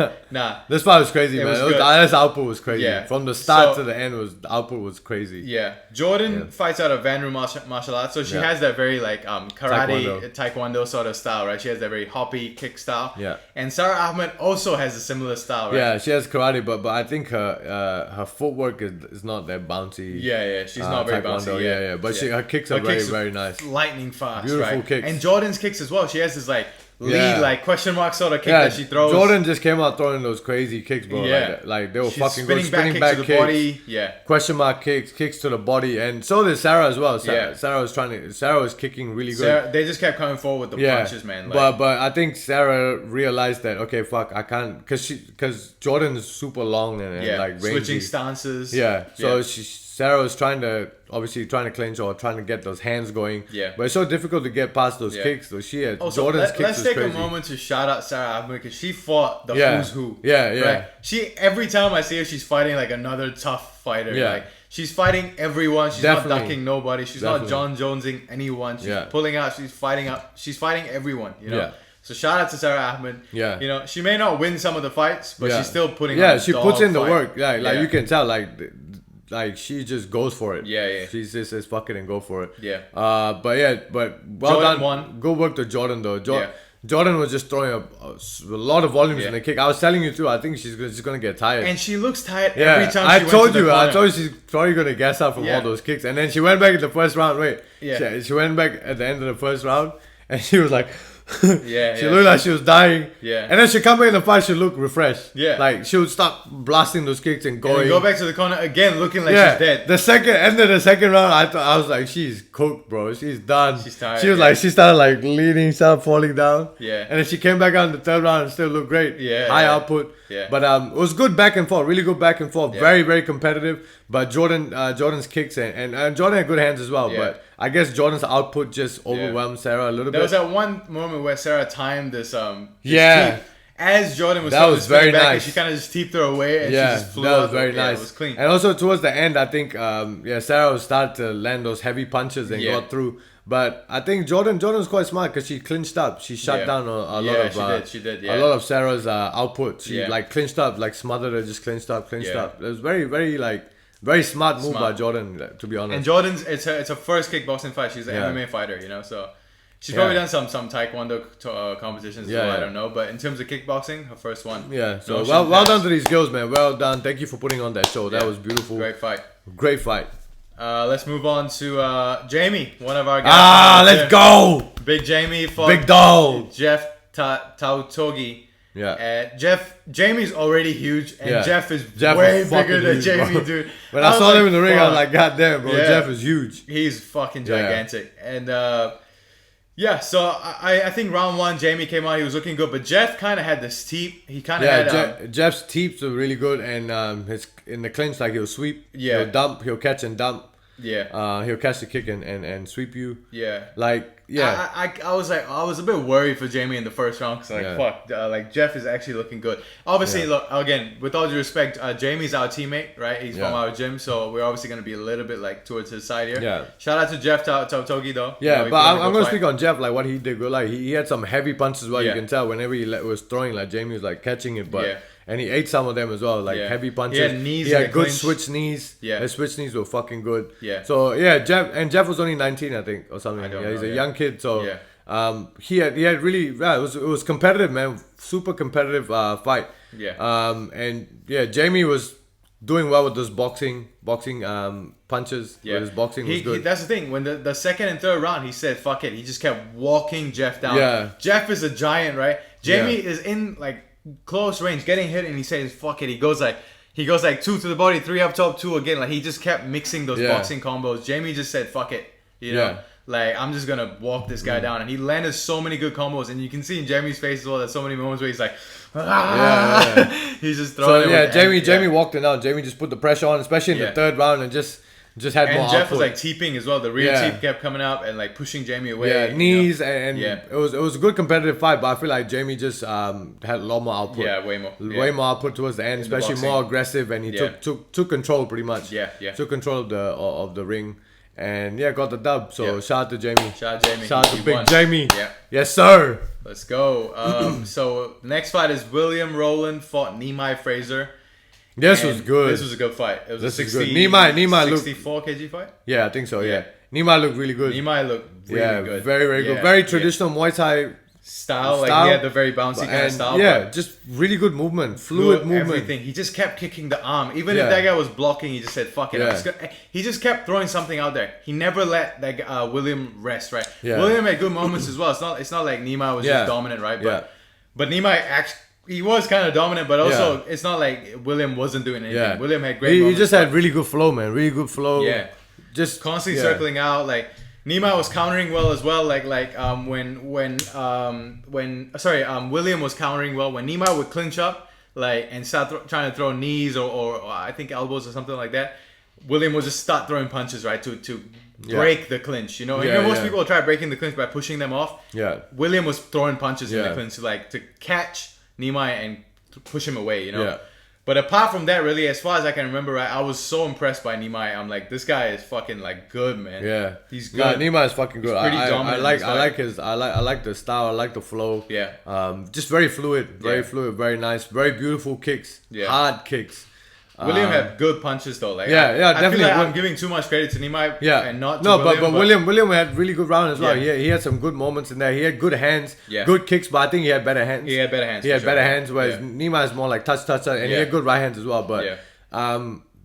S1: kidding. Nah.
S2: This fight was crazy, man. This output was crazy.
S1: Yeah.
S2: From the start to the end, the output was crazy.
S1: Yeah. Jordyn fights out of Vanru martial arts, so she has that very like karate, taekwondo sort of style, right? She has that very hoppy kick style.
S2: Yeah.
S1: And Sarah Ahmed also has a similar style, right?
S2: Yeah, she has karate, but I think her footwork is not that bouncy.
S1: Yeah, she's not very bouncy.
S2: Yeah. But her kicks are very, very nice.
S1: Lightning fast,
S2: beautiful kicks.
S1: And Jordyn's kicks as well. She has this like lead, like question mark sort of kick that she throws.
S2: Jordyn just came out throwing those crazy kicks, bro.
S1: Yeah.
S2: Like they were
S1: she's
S2: fucking good. Spinning back kicks.
S1: To the body. Yeah.
S2: Question mark kicks to the body, and so did Sarah as well. Sarah was kicking really good.
S1: They just kept coming forward with the punches, man.
S2: Like, but I think Sarah realized that I can't because Jordyn is super long and like rangy.
S1: Switching stances.
S2: Yeah. So Sarah was trying to clinch or trying to get those hands going.
S1: Yeah.
S2: But it's so difficult to get past those kicks. So she had Jordyn's kicks.
S1: Let's take
S2: crazy.
S1: a moment to shout out Sarah Ahmed because she fought the who's who.
S2: Yeah.
S1: Right? Every time I see her, she's fighting like another tough fighter.
S2: Yeah.
S1: Like she's fighting everyone. She's not ducking nobody. She's not John Jonesing anyone. She's pulling out. She's fighting everyone. You know. Yeah. So shout out to Sarah Ahmed.
S2: Yeah.
S1: You know, she may not win some of the fights, but she's still putting
S2: she puts in the work. Like you can tell, like she just goes for it.
S1: Yeah.
S2: She just says fuck it and go for it.
S1: Yeah.
S2: But well
S1: Jordyn
S2: done.
S1: won.
S2: Good work to Jordyn though. Jordyn was just throwing a lot of volumes in the kick. I was telling you too. I think she's gonna get tired.
S1: And she looks tired every time.
S2: I told you she's probably gonna gas out from all those kicks. And then she went back in the first round. She went back at the end of the first round, and she was like. She looked like she was dying. And then she come back in the fight, she looked refreshed. Like she would start blasting those kicks and going.
S1: And go back to the corner again, looking like she's dead.
S2: The end of the second round, I was like, she's cooked, bro. She's done.
S1: She's tired.
S2: She was like, she started like leaning, started falling down.
S1: And
S2: then she came back out in the third round and still looked great. High output. But it was good back and forth, really good back and forth. Very, very competitive. But Jordyn's kicks and Jordyn had good hands as well. But I guess Jordyn's output just overwhelmed Sarah a little bit.
S1: There was that one moment where Sarah timed this teep. As Jordyn was
S2: that was very
S1: back,
S2: nice.
S1: She kind of just teeped her away and she just flew
S2: that was
S1: out.
S2: very nice.
S1: It was clean.
S2: And also towards the end, I think Sarah started to land those heavy punches and got through. But I think Jordyn was quite smart because she clinched up. She shut down a lot of
S1: she did.
S2: A lot of Sarah's output. She like clinched up, like smothered her, just clinched up. It was very, very very smart move by Jordyn, to be honest.
S1: And Jordyn's it's her first kickboxing fight. She's an MMA fighter, so she's probably done some taekwondo competitions. I don't know, but in terms of kickboxing, her first one.
S2: So well done to these girls, man. Well done. Thank you for putting on that show. That was beautiful.
S1: Great fight.
S2: Let's
S1: move on to Jamie, one of our guys.
S2: Let's go.
S1: Big Jamie fought
S2: Big dog.
S1: Jeff Tautogi. Jamie's already huge, and Jeff is way bigger than Jamie, dude.
S2: When I saw him in the ring, I was like, God damn, bro, Jeff is huge.
S1: He's fucking gigantic. And so I think round one, Jamie came out, he was looking good, but Jeff kind of had this teep. He kind of had...
S2: Jeff's teeps were really good, and his in the clinch, like he'll sweep, he'll dump, he'll catch and dump. He'll catch the kick and sweep you. I was a bit worried for Jamie in the first round because Jeff is actually looking good. Obviously, look, again, with all due respect, Jamie's our teammate, right? He's from our gym, so we're obviously going to be a little bit towards his side here. Shout out to Jeff Tautogi though. But I'm going to speak on Jeff, what he did good. He had some heavy punches as well. You can tell whenever he was throwing, Jamie was catching it, but. And he ate some of them as well, heavy punches.
S1: He had
S2: good switch knees. His switch knees were fucking good. So Jeff was only 19, I think, or something. He's a young kid. So he had really it was competitive, man. Super competitive fight. Jamie was doing well with those boxing punches. His boxing was good.
S1: That's the thing. When the second and third round, he said fuck it. He just kept walking Jeff down. Jeff is a giant, right? Jamie is in close range, getting hit, and he says fuck it. He goes 2 to the body, 3 up top, 2 again. He just kept mixing those boxing combos. Jamie just said fuck it, you know. I'm just gonna walk this guy down, and he landed so many good combos, and you can see in Jamie's face as well. There's so many moments where he's like, he's just throwing.
S2: So Jamie walked it out. Jamie just put the pressure on, especially in the third round, and just had more
S1: Jeff
S2: output.
S1: was teeping as well. The rear teep kept coming up and pushing Jamie away.
S2: Knees and it was a good competitive fight, but I feel like Jamie just had a lot more output. Way more output towards the end, especially more aggressive, and he took control pretty much. Took control of the ring. And got the dub. So shout out to Jamie. Shout out to Big Jamie. Yes, sir.
S1: Let's go. So next fight is William Rowland fought Nimai Fraser.
S2: This was good.
S1: This was a good fight. It was a 60,
S2: Nimai
S1: 64 kg fight?
S2: Yeah, I think so, Nimai looked really good.
S1: Nimai looked really good.
S2: Very, very good. Very traditional Muay Thai
S1: style. He had the very bouncy kind of style.
S2: Just really good movement. Fluid movement.
S1: Everything. He just kept kicking the arm. Even if that guy was blocking, he just said, fuck it. He just kept throwing something out there. He never let that William rest, right? William had good moments as well. It's not like Nimai was just dominant, right? But Nimai actually... He was kind of dominant, but also it's not like William wasn't doing anything. William had great moments.
S2: He just had really good flow, man. Really good flow. Just
S1: constantly circling out. Nimai was countering well as well. William was countering well when Nimai would clinch up and start trying to throw knees or I think elbows or something like that. William would just start throwing punches, right, to break the clinch. Most people try breaking the clinch by pushing them off. William was throwing punches in the clinch to catch Nimai and push him away, But apart from that, really, as far as I can remember, right, I was so impressed by Nimai. I'm like, this guy is fucking good, man. He's good.
S2: Nimai is fucking good.
S1: He's pretty dominant.
S2: I like the style. I like the flow. Just very fluid, very fluid, very nice, very beautiful kicks, hard kicks.
S1: William had good punches though. Like
S2: definitely.
S1: I feel like I'm giving too much credit to Nimai and not to
S2: William.
S1: But
S2: William had really good round as well. He had some good moments in there. He had good hands, good kicks, but I think he had better hands.
S1: He had better hands.
S2: Whereas Nimai is more like touch, and he had good right hands as well. But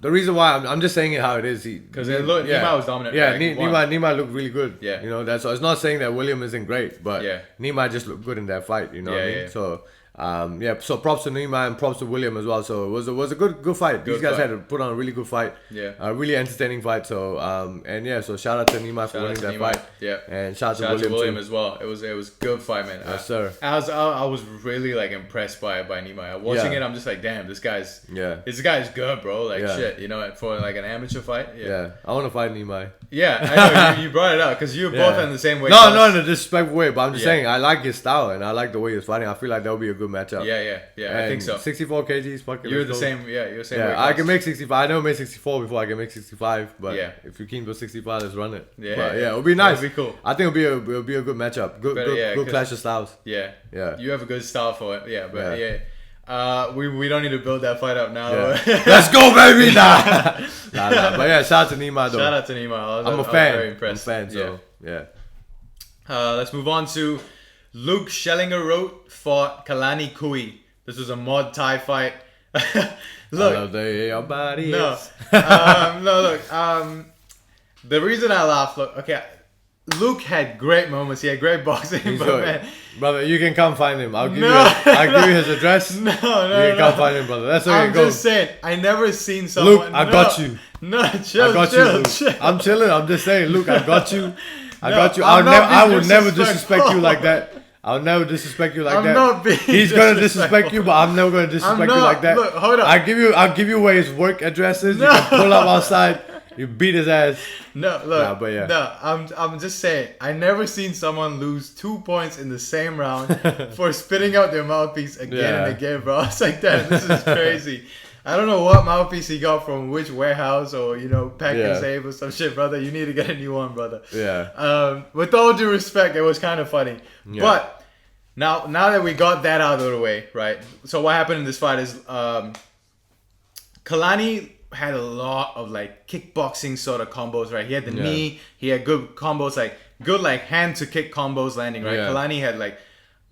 S2: the reason why I'm just saying it how it is, because
S1: Nimai was dominant.
S2: Yeah, Nimai looked really good.
S1: Yeah,
S2: you know that's. So it's not saying that William isn't great, but Nimai just looked good in that fight. You know what I mean? So. So props to Nimai and props to William as well. So it was a good fight. These guys had to put on a really good fight. A really entertaining fight. So so shout out to Nimai for winning that fight.
S1: Yeah,
S2: and shout out to
S1: William as well. It was a good fight, man.
S2: Yes, sir.
S1: I was really like impressed by Nimai. Watching it, I'm just like, damn, this guy's good, bro. Like shit, you know, for like an amateur fight.
S2: Yeah, I want to fight Nimai.
S1: Yeah, I know you brought it up because you were both in the same weight.
S2: No, not in a disrespectful way, but I'm just saying I like his style and I like the way he's fighting. I feel like that would be a good matchup.
S1: Yeah, I think so.
S2: 64 kgs, fucking.
S1: You're the same, you're the same.
S2: Yeah, I can make 65. I never made 64 before. I can make 65, but if you're keen for 65, let's run it. It'll be nice.
S1: It'll be cool.
S2: I think it'll be a good matchup. Good clash of styles.
S1: Yeah. You have a good style for it. But we don't need to build that fight up now.
S2: Let's go, baby! Nah. But yeah, shout out to Nimai though.
S1: Shout out to Nimai.
S2: I'm a fan.
S1: Very impressed.
S2: I'm a fan. So yeah.
S1: Let's move on to Luke Shellingerout fought Kalani Kui. This was a mod Thai fight. Look,
S2: your body
S1: no, the reason I laughed. Look, okay, Luke had great moments. He had great boxing, man,
S2: brother, you can come find him. I'll give you his address.
S1: No,
S2: you can come find him, brother. That's where you go.
S1: I'm just saying, I never seen someone.
S2: Luke, I got you.
S1: No, chill.
S2: I'm chilling. I'm just saying, Luke, I got you. I got you. I will never disrespect you like that. I'll never disrespect you like that. He's gonna disrespect you, but I'm never gonna disrespect you like that.
S1: Look, hold up.
S2: I'll give you where his work address is. You can pull up outside. You beat his ass.
S1: No, look. I'm just saying. I never seen someone lose 2 points in the same round for spitting out their mouthpiece again and again, bro. It's like that. This is crazy. I don't know what mouthpiece he got from which warehouse or Pack and Save or some shit, brother. You need to get a new one, brother.
S2: Yeah.
S1: With all due respect, it was kind of funny. Yeah. But now that we got that out of the way, right? So what happened in this fight is Kalani had a lot of like kickboxing sort of combos, right? He had the knee, he had good combos, like good like hand to kick combos landing, right? Kalani had like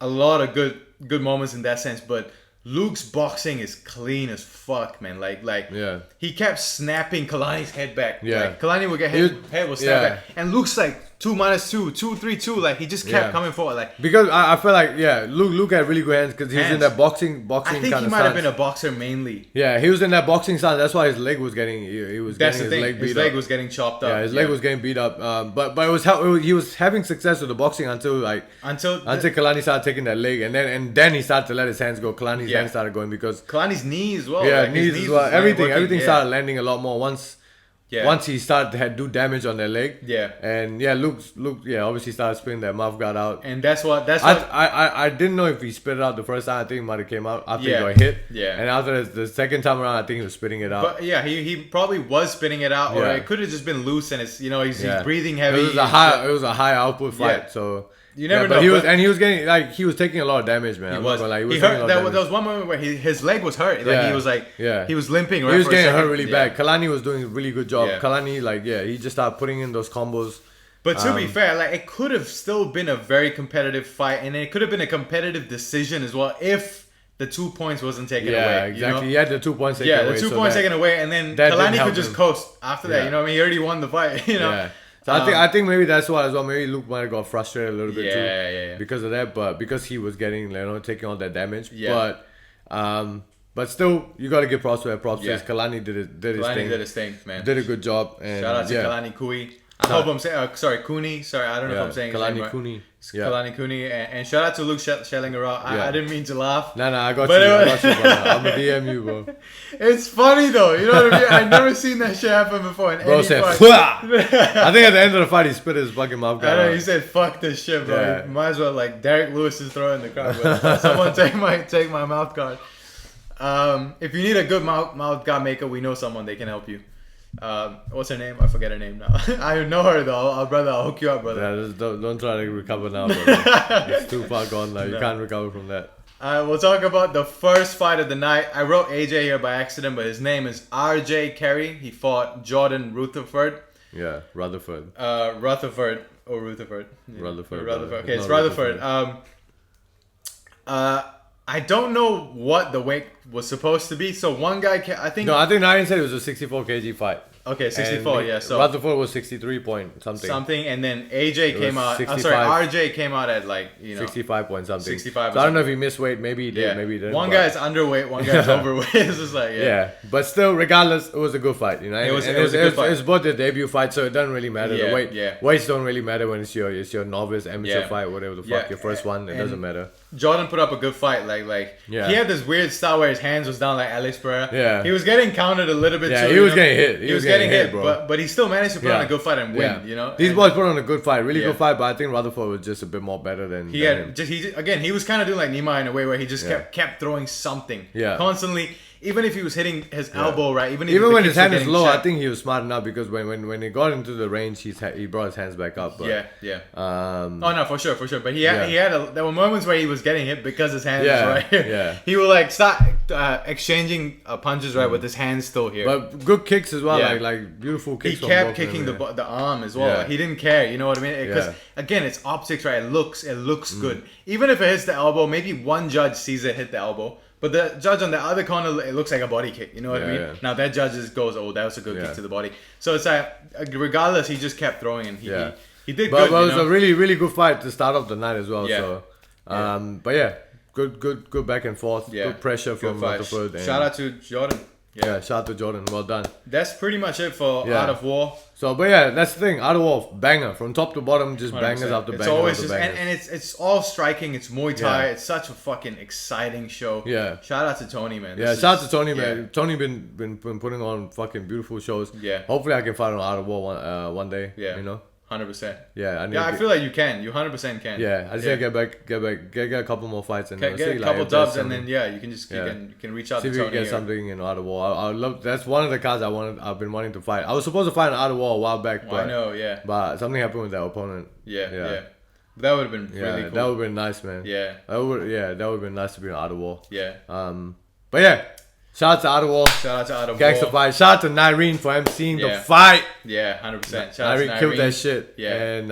S1: a lot of good moments in that sense, but Luke's boxing is clean as fuck, man. Like he kept snapping Kalani's head back.
S2: Yeah.
S1: Like, Kalani would get head will snap back. And Luke's like 2-2, 2-3-2. Like he just kept coming forward. Like
S2: because I feel like Luke had really good hands because he was in that boxing. I think
S1: he might have been a boxer mainly.
S2: Yeah, he was in that boxing stance. That's why his leg was getting his leg beat up.
S1: His leg was getting chopped up.
S2: Yeah, his leg was getting beat up. But he was having success with the boxing until Kalani started taking that leg, and then he started to let his hands go. Kalani's hands started going because
S1: Kalani's knees as well.
S2: Yeah, like knees as well. Everything started landing a lot more once he started to do damage on their leg.
S1: Yeah.
S2: And Luke obviously started spitting that mouth guard out.
S1: And that's what
S2: I didn't know if he spit it out the first time. I think it might have came out after he got hit.
S1: Yeah.
S2: And after the second time around, I think he was spitting it out.
S1: But yeah, he probably was spitting it out, or it could have just been loose and it's he's breathing heavy.
S2: It was a high output fight, so
S1: you never know.
S2: But he was taking a lot of damage, man.
S1: He hurt. There was one moment where his leg was hurt. Like he was limping. Right,
S2: he was getting hurt really bad. Kalani was doing a really good job.
S1: Yeah.
S2: Kalani, he just started putting in those combos.
S1: But to be fair, like it could have still been a very competitive fight, and it could have been a competitive decision as well if the 2 points wasn't taken away.
S2: Yeah, exactly. He had the 2 points taken away.
S1: Yeah, the 2 points taken away, and then Kalani could just coast after that. You know what I mean? He already won the fight.
S2: Yeah. So I think maybe that's why as well. Maybe Luke might have got frustrated a little bit too because of that, but because he was getting taking all that damage. Yeah. But still, you got to give props to that. Props to Kalani did his thing,
S1: man.
S2: Did a good job. And
S1: shout out to Kalani Kui. I hope I'm saying Cooney. Sorry, I don't know if I'm saying
S2: Kalani
S1: his name
S2: Cooney.
S1: Yeah. Kalani Cooney, and shout out to Luke Shellingerout. I didn't mean to laugh.
S2: No, I got you. I got you, bro. I'm gonna DM you, bro.
S1: It's funny though, you know what I mean? I've never seen that shit happen before in any fight.
S2: I think at the end of the fight, he spit his fucking mouth guard.
S1: I know, he said, "Fuck this shit, bro." Yeah. Might as well like Derek Lewis is throwing the crowd. But someone take my mouth guard. If you need a good mouth guard maker, we know someone. They can help you. What's her name? I forget her name now. I know her though. I'll hook you up, brother.
S2: Yeah, don't try to recover now, brother. It's too far gone now. You can't recover from that.
S1: We'll talk about the first fight of the night. I wrote AJ here by accident, but his name is RJ Carey. He fought Jordyn Rutherford.
S2: Yeah, Rutherford.
S1: Rutherford. Or Rutherford. Yeah.
S2: Rutherford.
S1: Okay, it's Rutherford. I don't know what the weight was supposed to be. So one guy, I think...
S2: No, I think Ryan said it was a 64 kg fight.
S1: Okay, 64, yeah. So
S2: Rutherford was 63 point something.
S1: And then AJ came out... RJ came out at
S2: 65 point something.
S1: 65.
S2: So I don't know if he missed weight. Maybe he did, maybe he didn't.
S1: One guy's underweight, one guy's overweight. It's just
S2: yeah. But still, regardless, it was a good fight, you know? It was a good fight. It's both the debut fight, so it doesn't really matter. The weight. Weights don't really matter when it's your novice, amateur fight, whatever the fuck, your first one. It doesn't matter.
S1: Jordyn put up a good fight. He had this weird style where his hands was down like Alexeichik.
S2: Yeah.
S1: He was getting countered a little bit too.
S2: Yeah, he was getting hit.
S1: He was getting hit, bro. But he still managed to put on a good fight and win, you know?
S2: These boys put on a good fight, really good fight, but I think Rutherford was just a bit more better than him.
S1: He was kind of doing like Nimai in a way where he just kept throwing something constantly. Even if he was hitting his elbow right, even
S2: when his hand is low, I think he was smart enough because when he got into the range, he brought his hands back up. But,
S1: oh no, for sure. But there were moments where he was getting hit because his hands was right here.
S2: Yeah.
S1: He would like start exchanging punches right with his hands still here.
S2: But good kicks as well, like beautiful kicks.
S1: He kept kicking the arm as well. Like, he didn't care, you know what I mean? Because again, it's optics, right? It looks good. Even if it hits the elbow, maybe one judge sees it hit the elbow. But the judge on the other corner, it looks like a body kick. You know what I mean? Yeah. Now that judge just goes, "Oh, that was a good kick to the body." So it's like, regardless, he just kept throwing, and he did good.
S2: But it was a really, really good fight to start off the night as well. Yeah. So, but yeah, good back and forth. Yeah. Good pressure from Rutherford.
S1: Shout out to Jordyn.
S2: Yeah, shout out to Jordyn. Well done.
S1: That's pretty much it for Art of War.
S2: So, but yeah, that's the thing. Art of War, banger from top to bottom, just 100%. Bangers after bangers.
S1: It's always just, and it's all striking. It's Muay Thai. It's such a fucking exciting show.
S2: Yeah.
S1: Shout out to Tony, man.
S2: Shout out to Tony, man. Tony been putting on fucking beautiful shows.
S1: Yeah.
S2: Hopefully, I can fight on Art of War one day.
S1: Yeah.
S2: You know.
S1: 100%.
S2: Yeah,
S1: I feel like you can. You 100% can.
S2: Yeah, I just get a couple more fights and
S1: get a couple dubs, and then you can just you can reach out to Tony.
S2: See if we can get something in Art of War. I love. That's one of the cards I've been wanting to fight. I was supposed to fight in Art of War a while back, but
S1: I know, yeah.
S2: But something happened with that opponent.
S1: Yeah. That would have been really cool.
S2: That would have been nice, man.
S1: Yeah.
S2: That would have been nice to be in Art of War.
S1: Yeah.
S2: But yeah. Shout out to Art of War.
S1: Shout out to Art of
S2: Gangsta
S1: War.
S2: Fight. Shout out to Nyreen for emceeing the fight.
S1: Yeah, 100%. Shout
S2: out to Nyreen. Killed that shit.
S1: Yeah.
S2: And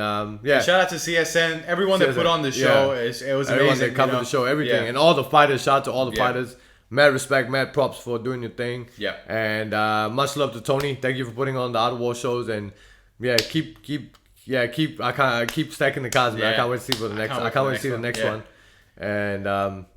S1: shout out to CSN. Everyone that put on the show. It was amazing.
S2: Everyone that covered the show, everything. Yeah. And all the fighters. Shout out to all the fighters. Mad respect, mad props for doing your thing.
S1: Yeah.
S2: And much love to Tony. Thank you for putting on the Art of War shows. And keep stacking the cards, man. I can't wait to see for the next. I can't wait to see the next one. And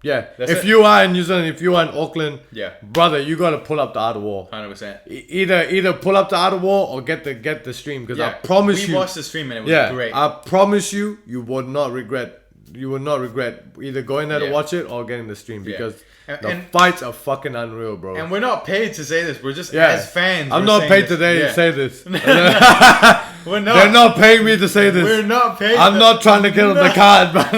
S2: if you are in New Zealand, if you are in Auckland, brother, you gotta pull up the Art of War.
S1: 100%.
S2: Either pull up the Art of War or get the stream, because I promise
S1: we watched the stream and it was great.
S2: I promise you would not regret. You would not regret either going there to watch it or getting the stream, because the fights are fucking unreal, bro.
S1: And we're not paid to say this. We're just as fans.
S2: I'm not paid today to say this.
S1: We're not.
S2: They're not paying me to say this.
S1: We're not paid.
S2: I'm not trying to kill the card, but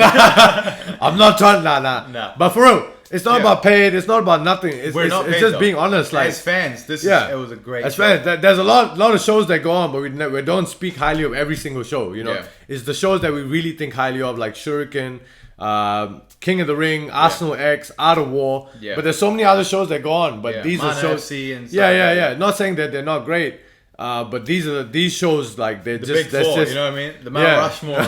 S2: I'm not trying. Nah. But for real, it's not about paid. It's not about nothing. It's just being honest. Like
S1: as fans, it was a great.
S2: As fans, there's a lot of shows that go on, but we don't speak highly of every single show. You know, it's the shows that we really think highly of, like Shuriken, King of the Ring, Arsenal X, Art of War. Yeah. But there's so many other shows that go on. But these are shows.
S1: FC and
S2: stuff Not saying that they're not great. But these shows, like they're just
S1: big four, you know what I mean? The Mount Rushmore.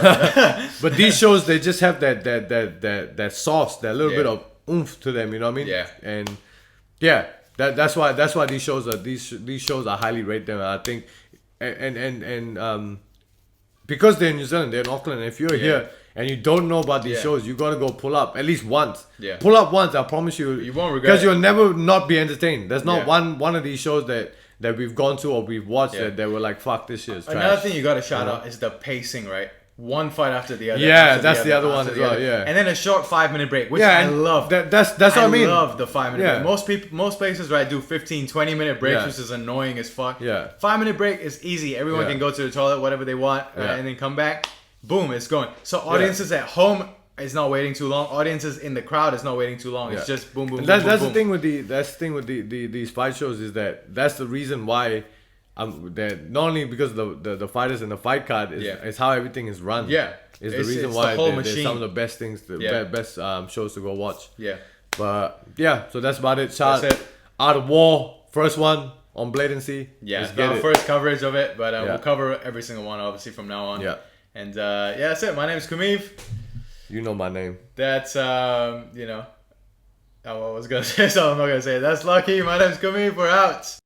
S2: But these shows, they just have that sauce, that little bit of oomph to them, you know what I mean?
S1: Yeah.
S2: And that's why these shows are highly rated. And I think and because they're in New Zealand, they're in Auckland, and if you're here and you don't know about these shows, you gotta go pull up at least once.
S1: Yeah.
S2: Pull up once, I promise you.
S1: You won't regret
S2: because you'll never not be entertained. There's not one of these shows that we've gone to or we've watched that were like, fuck, this shit is trash.
S1: Another thing you gotta shout out is the pacing, right? One fight after the other.
S2: Yeah, that's the other one as well. Yeah,
S1: and then a short 5-minute break, which I love.
S2: That's what I mean.
S1: I love the 5-minute break. Most places, right, do 15, 20-minute breaks, which is annoying as fuck.
S2: Yeah,
S1: 5-minute break is easy. Everyone can go to the toilet, whatever they want, and then come back. Boom, it's going. So audiences at home is not waiting too long. Audiences in the crowd is not waiting too long. It's just boom, boom, boom.
S2: That's the thing with these fight shows, is that's the reason why not only because the fighters and the fight card is how everything is run.
S1: Yeah,
S2: is the reason why they're some of the best things, best shows to go watch.
S1: Yeah,
S2: but yeah, so that's about it. Shout Out of War, first one on Blatancy.
S1: Yeah, it's our first coverage of it, but we'll cover every single one obviously from now on.
S2: Yeah,
S1: and that's it. My name is Kumiv.
S2: You know my name.
S1: That's I was gonna say something. I'm not gonna say it. That's Lucky. My name's Kumiv. We're out.